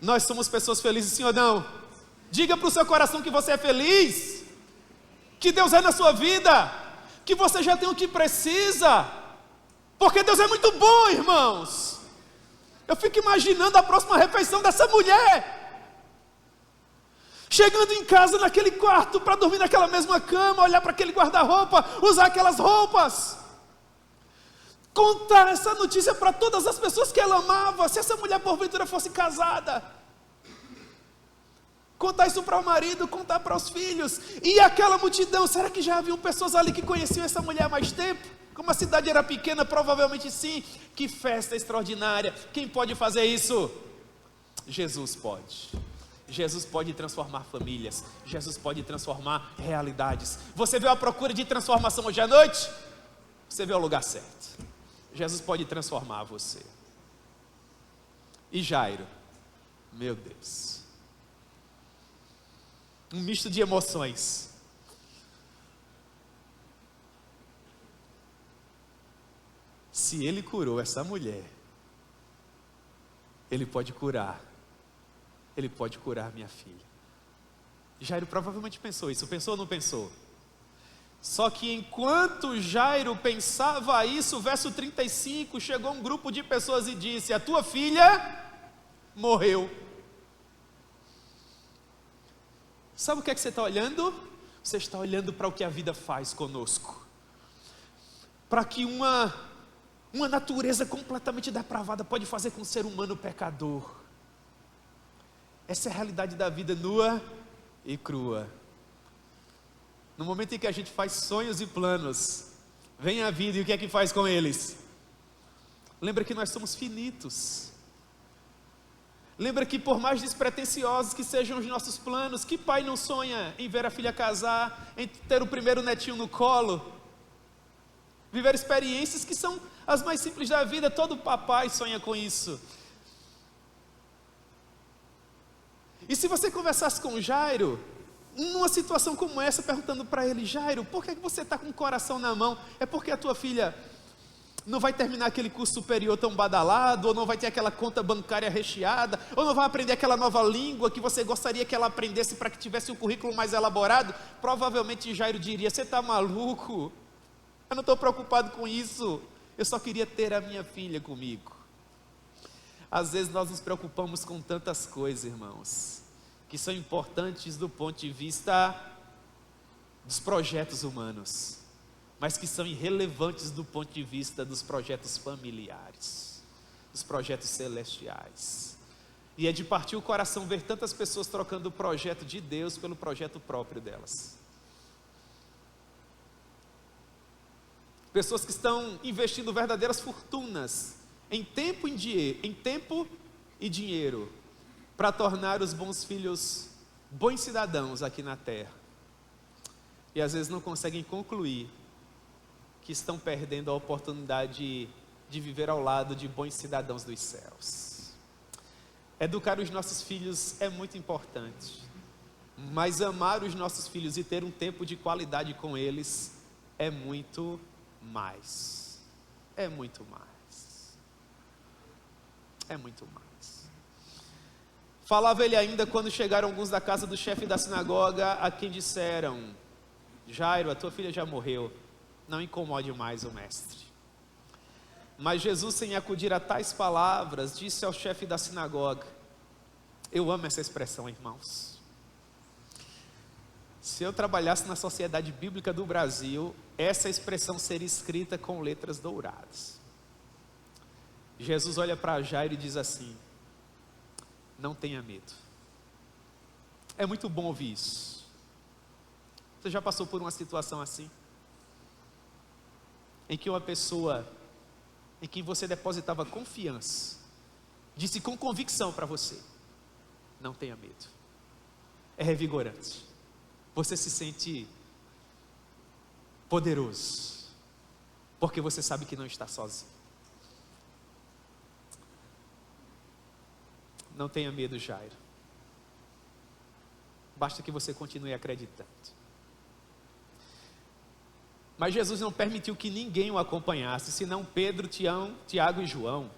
Nós somos pessoas felizes, sim ou não? Diga para o seu coração que você é feliz, que Deus é na sua vida, que você já tem o que precisa, porque Deus é muito bom, irmãos. Eu fico imaginando a próxima refeição dessa mulher, chegando em casa naquele quarto, para dormir naquela mesma cama, olhar para aquele guarda-roupa, usar aquelas roupas, contar essa notícia para todas as pessoas que ela amava. Se essa mulher porventura fosse casada, contar isso para o marido, contar para os filhos. E aquela multidão, será que já haviam pessoas ali que conheciam essa mulher há mais tempo? Como a cidade era pequena, provavelmente sim. Que festa extraordinária. Quem pode fazer isso? Jesus pode. Jesus pode transformar famílias. Jesus pode transformar realidades. Você veio à procura de transformação hoje à noite? Você veio ao lugar certo. Jesus pode transformar você. E Jairo, meu Deus, um misto de emoções. Se ele curou essa mulher, ele pode curar minha filha. Jairo provavelmente pensou isso. Pensou ou não pensou? Só que enquanto Jairo pensava isso, o verso 35, chegou um grupo de pessoas e disse: a tua filha morreu. Sabe o que é que você está olhando? Você está olhando para o que a vida faz conosco. Para que uma natureza completamente depravada pode fazer com o ser humano pecador. Essa é a realidade da vida nua e crua. No momento em que a gente faz sonhos e planos, vem a vida e o que é que faz com eles? Lembra que nós somos finitos. Lembra que por mais despretensiosos que sejam os nossos planos, que pai não sonha em ver a filha casar, em ter o primeiro netinho no colo, viver experiências que são as mais simples da vida? Todo papai sonha com isso. E se você conversasse com Jairo, numa situação como essa, perguntando para ele: Jairo, por que você está com o coração na mão? É porque a tua filha não vai terminar aquele curso superior tão badalado, ou não vai ter aquela conta bancária recheada, ou não vai aprender aquela nova língua que você gostaria que ela aprendesse para que tivesse um currículo mais elaborado? Provavelmente Jairo diria: você está maluco? Eu não estou preocupado com isso, eu só queria ter a minha filha comigo. Às vezes nós nos preocupamos com tantas coisas, irmãos, que são importantes do ponto de vista dos projetos humanos, mas que são irrelevantes do ponto de vista dos projetos familiares, dos projetos celestiais. E é de partir o coração ver tantas pessoas trocando o projeto de Deus pelo projeto próprio delas. Pessoas que estão investindo verdadeiras fortunas em tempo e dinheiro para tornar os bons filhos bons cidadãos aqui na terra. E às vezes não conseguem concluir que estão perdendo a oportunidade de viver ao lado de bons cidadãos dos céus. Educar os nossos filhos é muito importante, mas amar os nossos filhos e ter um tempo de qualidade com eles é muito mais. É muito mais. É muito mais. Falava ele ainda quando chegaram alguns da casa do chefe da sinagoga, a quem disseram: Jairo, a tua filha já morreu, não incomode mais o mestre. Mas Jesus, sem acudir a tais palavras, disse ao chefe da sinagoga: eu amo essa expressão, irmãos. Se eu trabalhasse na Sociedade Bíblica do Brasil, essa expressão seria escrita com letras douradas. Jesus olha para Jairo e diz assim: não tenha medo. É muito bom ouvir isso. Você já passou por uma situação assim? Em que uma pessoa em quem você depositava confiança disse com convicção para você: não tenha medo. É revigorante. Você se sente poderoso, porque você sabe que não está sozinho. Não tenha medo, Jairo. Basta que você continue acreditando. Mas Jesus não permitiu que ninguém o acompanhasse, senão Pedro, Tiago e João.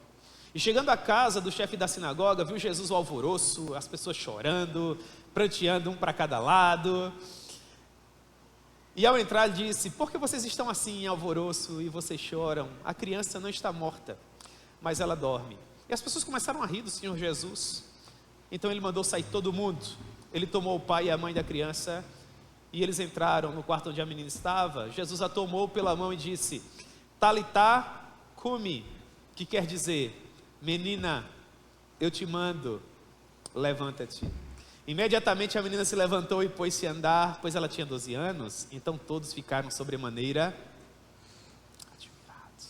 E chegando à casa do chefe da sinagoga, viu Jesus o alvoroço, as pessoas chorando, pranteando um para cada lado. E ao entrar ele disse: por que vocês estão assim em alvoroço e vocês choram? A criança não está morta, mas ela dorme. E as pessoas começaram a rir do Senhor Jesus. Então ele mandou sair todo mundo. Ele tomou o pai e a mãe da criança e eles entraram no quarto onde a menina estava. Jesus a tomou pela mão e disse: Talitá cumi, que quer dizer: menina, eu te mando, levanta-te. Imediatamente a menina se levantou e pôs-se a andar, pois ela tinha 12 anos. Então todos ficaram sobremaneira admirados.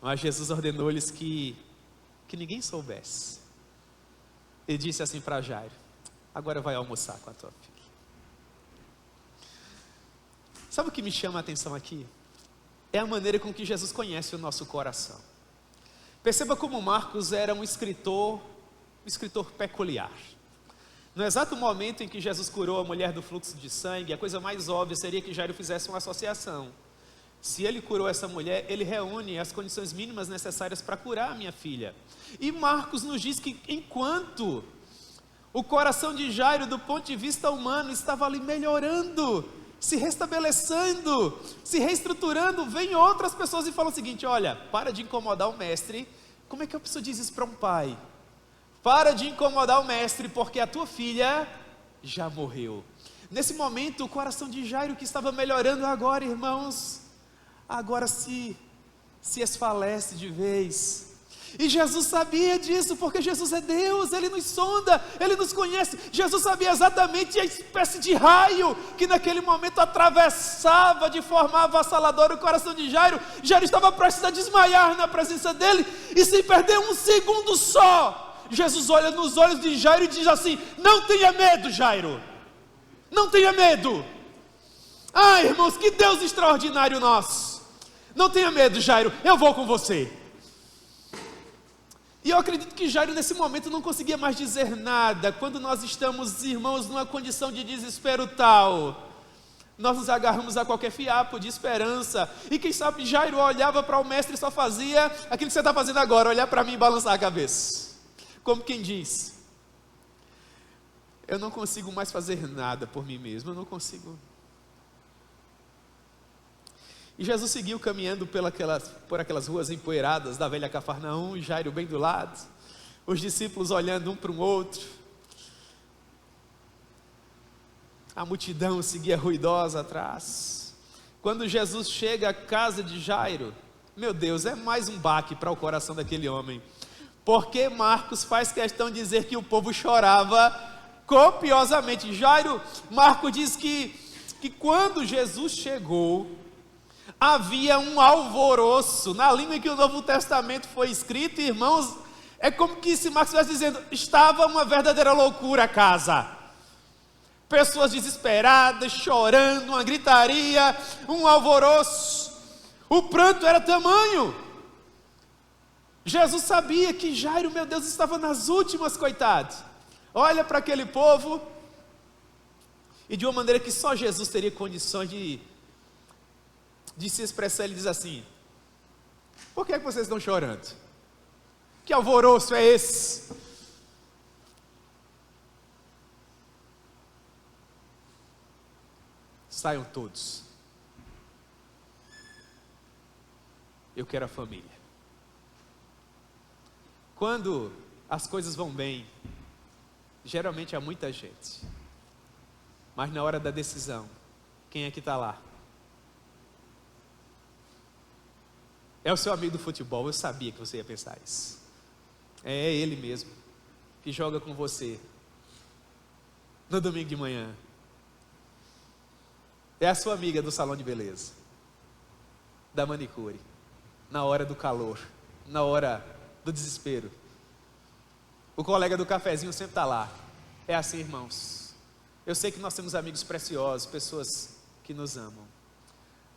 Mas Jesus ordenou-lhes que ninguém soubesse. Ele disse assim para Jairo: agora vai almoçar com a tua filha. Sabe o que me chama a atenção aqui? É a maneira com que Jesus conhece o nosso coração. Perceba como Marcos era um escritor peculiar. No exato momento em que Jesus curou a mulher do fluxo de sangue, a coisa mais óbvia seria que Jairo fizesse uma associação. Se ele curou essa mulher, ele reúne as condições mínimas necessárias para curar a minha filha. E Marcos nos diz que enquanto o coração de Jairo, do ponto de vista humano, estava ali melhorando, se restabelecendo, se reestruturando, vem outras pessoas e falam o seguinte: olha, para de incomodar o mestre. Como é que a pessoa diz isso para um pai? Para de incomodar o mestre, porque a tua filha já morreu. Nesse momento, o coração de Jairo, que estava melhorando agora, irmãos, agora se esfalece de vez. E Jesus sabia disso, porque Jesus é Deus, Ele nos sonda, Ele nos conhece. Jesus sabia exatamente a espécie de raio que naquele momento atravessava de forma avassaladora o coração de Jairo. Jairo estava prestes a desmaiar na presença dele, e sem perder um segundo só, Jesus olha nos olhos de Jairo e diz assim: não tenha medo, Jairo, não tenha medo. Ah, irmãos, que Deus extraordinário nosso. Não tenha medo, Jairo, eu vou com você. E eu acredito que Jairo nesse momento não conseguia mais dizer nada. Quando nós estamos, irmãos, numa condição de desespero tal, nós nos agarramos a qualquer fiapo de esperança. E quem sabe Jairo olhava para o mestre e só fazia aquilo que você está fazendo agora, olhar para mim e balançar a cabeça. Como quem diz: eu não consigo mais fazer nada por mim mesmo, eu não consigo. E Jesus seguiu caminhando por aquelas ruas empoeiradas da velha Cafarnaum, Jairo bem do lado, os discípulos olhando um para o outro. A multidão seguia ruidosa atrás. Quando Jesus chega à casa de Jairo, meu Deus, é mais um baque para o coração daquele homem, porque Marcos faz questão de dizer que o povo chorava copiosamente. Marcos diz que quando Jesus chegou, havia um alvoroço. Na língua em que o Novo Testamento foi escrito, irmãos, é como que se Marcos estivesse dizendo: estava uma verdadeira loucura a casa. Pessoas desesperadas, chorando, uma gritaria, um alvoroço. O pranto era tamanho. Jesus sabia que Jairo, meu Deus, estava nas últimas, coitado. Olha para aquele povo, e de uma maneira que só Jesus teria condições de se expressar. Ele diz assim: por que vocês estão chorando? Que alvoroço é esse? Saiam todos. Eu quero a família. Quando as coisas vão bem, geralmente há muita gente, mas na hora da decisão, quem é que está lá? É o seu amigo do futebol. Eu sabia que você ia pensar isso. É ele mesmo, que joga com você no domingo de manhã. É a sua amiga do salão de beleza, da manicure, na hora do calor, na hora do desespero. O colega do cafezinho sempre está lá. É assim, irmãos. Eu sei que nós temos amigos preciosos, pessoas que nos amam,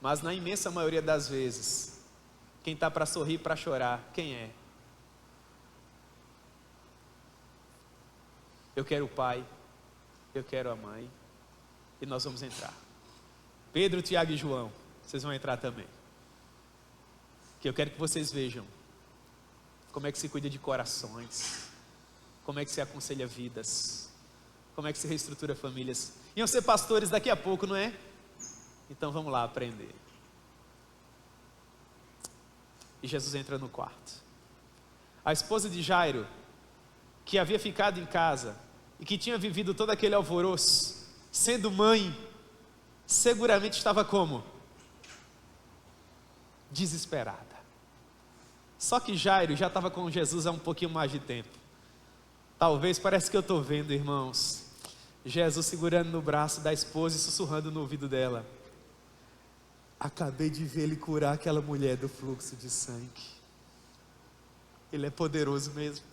mas na imensa maioria das vezes, quem está para sorrir, para chorar, quem é? Eu quero o pai, eu quero a mãe, e nós vamos entrar. Pedro, Tiago e João, vocês vão entrar também. Que eu quero que vocês vejam como é que se cuida de corações, como é que se aconselha vidas, como é que se reestrutura famílias. Iam ser pastores daqui a pouco, não é? Então vamos lá aprender. E Jesus entra no quarto. A esposa de Jairo, que havia ficado em casa e que tinha vivido todo aquele alvoroço, sendo mãe, seguramente estava como? Desesperada. Só que Jairo já estava com Jesus há um pouquinho mais de tempo. Talvez, parece que eu estou vendo, irmãos, Jesus segurando no braço da esposa e sussurrando no ouvido dela: acabei de ver ele curar aquela mulher do fluxo de sangue. Ele é poderoso mesmo.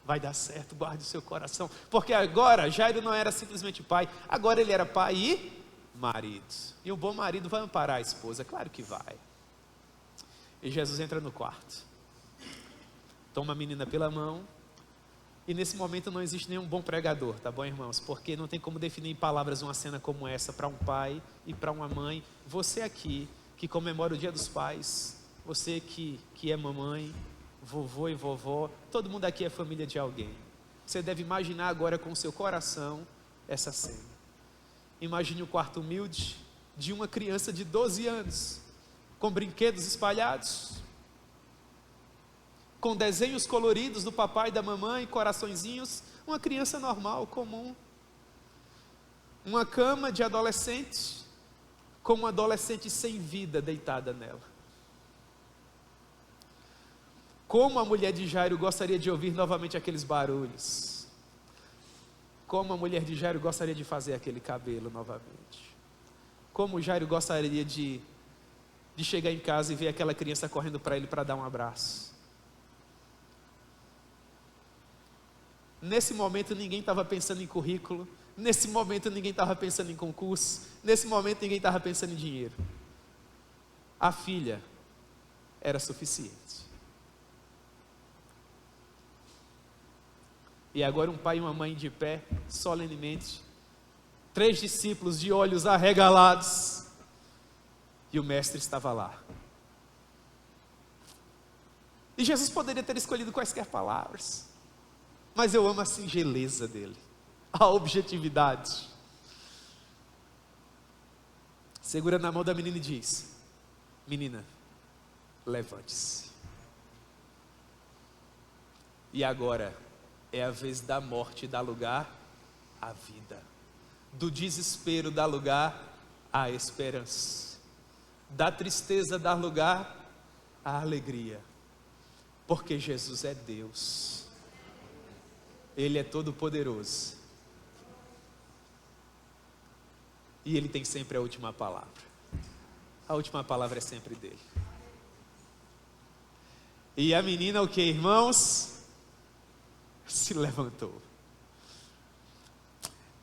Vai dar certo, guarde o seu coração. Porque agora Jairo não era simplesmente pai, agora ele era pai e marido. E um bom marido vai amparar a esposa, claro que vai. E Jesus entra no quarto, toma a menina pela mão. E nesse momento não existe nenhum bom pregador, tá bom, irmãos? Porque não tem como definir em palavras uma cena como essa para um pai e para uma mãe. Você aqui, que comemora o Dia dos Pais, você que é mamãe, vovô e vovó, todo mundo aqui é família de alguém. Você deve imaginar agora com o seu coração essa cena. Imagine o quarto humilde de uma criança de 12 anos, com brinquedos espalhados, com desenhos coloridos do papai e da mamãe, coraçõezinhos, uma criança normal, comum. Uma cama de adolescente, com uma adolescente sem vida deitada nela. Como a mulher de Jairo gostaria de ouvir novamente aqueles barulhos. Como a mulher de Jairo gostaria de fazer aquele cabelo novamente. Como Jairo gostaria de chegar em casa e ver aquela criança correndo para ele para dar um abraço. Nesse momento ninguém estava pensando em currículo. Nesse momento ninguém estava pensando em concurso. Nesse momento ninguém estava pensando em dinheiro. A filha era suficiente. E agora um pai e uma mãe de pé, solenemente, 3 discípulos de olhos arregalados, e o mestre estava lá. E Jesus poderia ter escolhido quaisquer palavras, mas eu amo a singeleza dele, a objetividade. Segura na mão da menina e diz: menina, levante-se. E agora é a vez da morte dar lugar à vida, do desespero dar lugar à esperança, da tristeza dar lugar à alegria, porque Jesus é Deus, Ele é todo poderoso, e Ele tem sempre a última palavra. A última palavra é sempre dele. E a menina, o que, irmãos? Se levantou.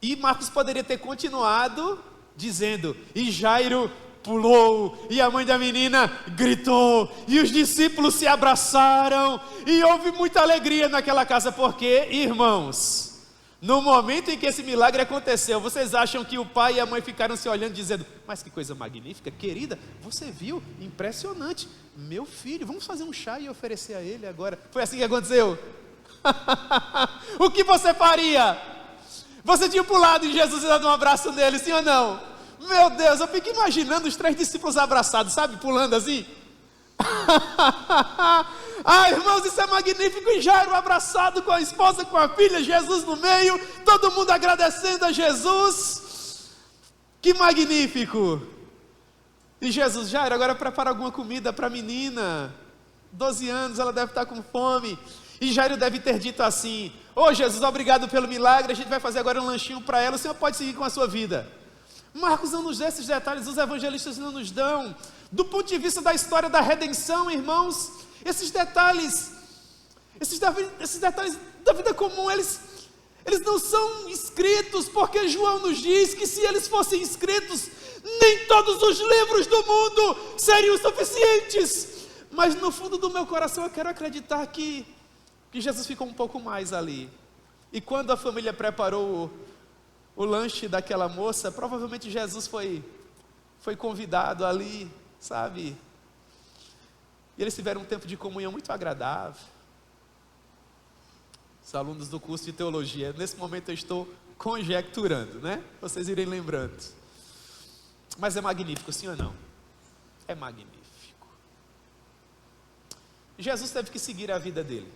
E Marcos poderia ter continuado dizendo: e Jairo pulou, e a mãe da menina gritou, e os discípulos se abraçaram, e houve muita alegria naquela casa, porque, irmãos, no momento em que esse milagre aconteceu, vocês acham que o pai e a mãe ficaram se olhando dizendo: mas que coisa magnífica, querida, você viu? Impressionante, meu filho, vamos fazer um chá e oferecer a ele agora. Foi assim que aconteceu? O que você faria? Você tinha pulado em Jesus e dado um abraço nele, sim ou não? Meu Deus, eu fico imaginando os 3 discípulos abraçados, sabe, pulando assim. Ah, irmãos, isso é magnífico. E Jairo abraçado com a esposa, com a filha, Jesus no meio, todo mundo agradecendo a Jesus. Que magnífico. E Jesus: Jairo, agora prepara alguma comida para a menina, 12 anos, ela deve estar com fome. E Jairo deve ter dito assim: ô Jesus, obrigado pelo milagre, a gente vai fazer agora um lanchinho para ela, o senhor pode seguir com a sua vida. Marcos não nos dá esses detalhes, os evangelistas não nos dão. Do ponto de vista da história da redenção, irmãos, esses detalhes da vida comum, eles não são escritos, porque João nos diz que se eles fossem escritos, nem todos os livros do mundo seriam suficientes. Mas no fundo do meu coração eu quero acreditar que Jesus ficou um pouco mais ali. E quando a família preparou o lanche daquela moça, provavelmente Jesus foi convidado ali, sabe? E eles tiveram um tempo de comunhão muito agradável. Os alunos do curso de teologia, nesse momento eu estou conjecturando, né? Vocês irem lembrando. Mas é magnífico, sim ou não? É magnífico. Jesus teve que seguir a vida dele,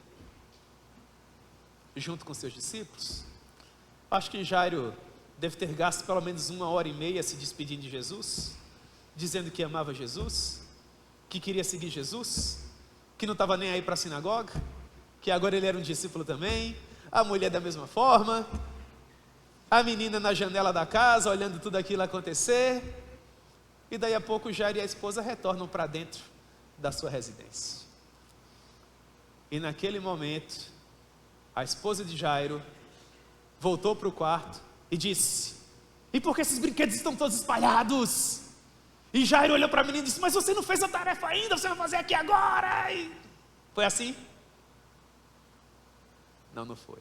junto com seus discípulos. Acho que Jairo deve ter gasto pelo menos 1h30 se despedindo de Jesus, dizendo que amava Jesus, que queria seguir Jesus, que não estava nem aí para a sinagoga, que agora ele era um discípulo também, a mulher da mesma forma, a menina na janela da casa, olhando tudo aquilo acontecer, e daí a pouco Jairo e a esposa retornam para dentro da sua residência. E naquele momento, a esposa de Jairo voltou para o quarto e disse: e por que esses brinquedos estão todos espalhados? E Jairo olhou para a menina e disse: mas você não fez a tarefa ainda, você vai fazer aqui agora. E foi assim? Não foi.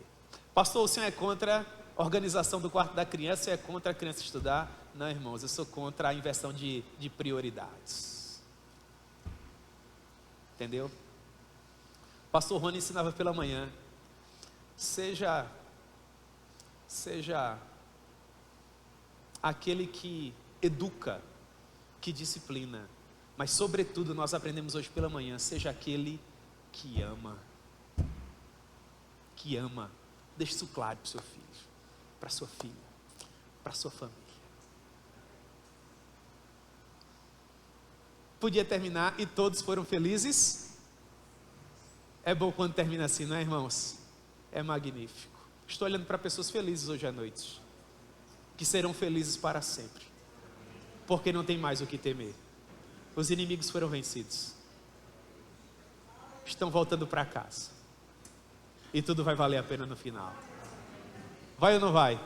Pastor, o senhor é contra a organização do quarto da criança, é contra a criança estudar? Não, irmãos, eu sou contra a inversão de prioridades. Entendeu? Pastor Rony ensinava pela manhã: seja aquele que educa, que disciplina, mas sobretudo nós aprendemos hoje pela manhã: seja aquele que ama. Que ama. Deixe isso claro para o seu filho, para a sua filha, para a sua família. Podia terminar: e todos foram felizes. É bom quando termina assim, não é, irmãos? É magnífico. Estou olhando para pessoas felizes hoje à noite, que serão felizes para sempre, porque não tem mais o que temer. Os inimigos foram vencidos, estão voltando para casa, e tudo vai valer a pena no final. Vai ou não vai?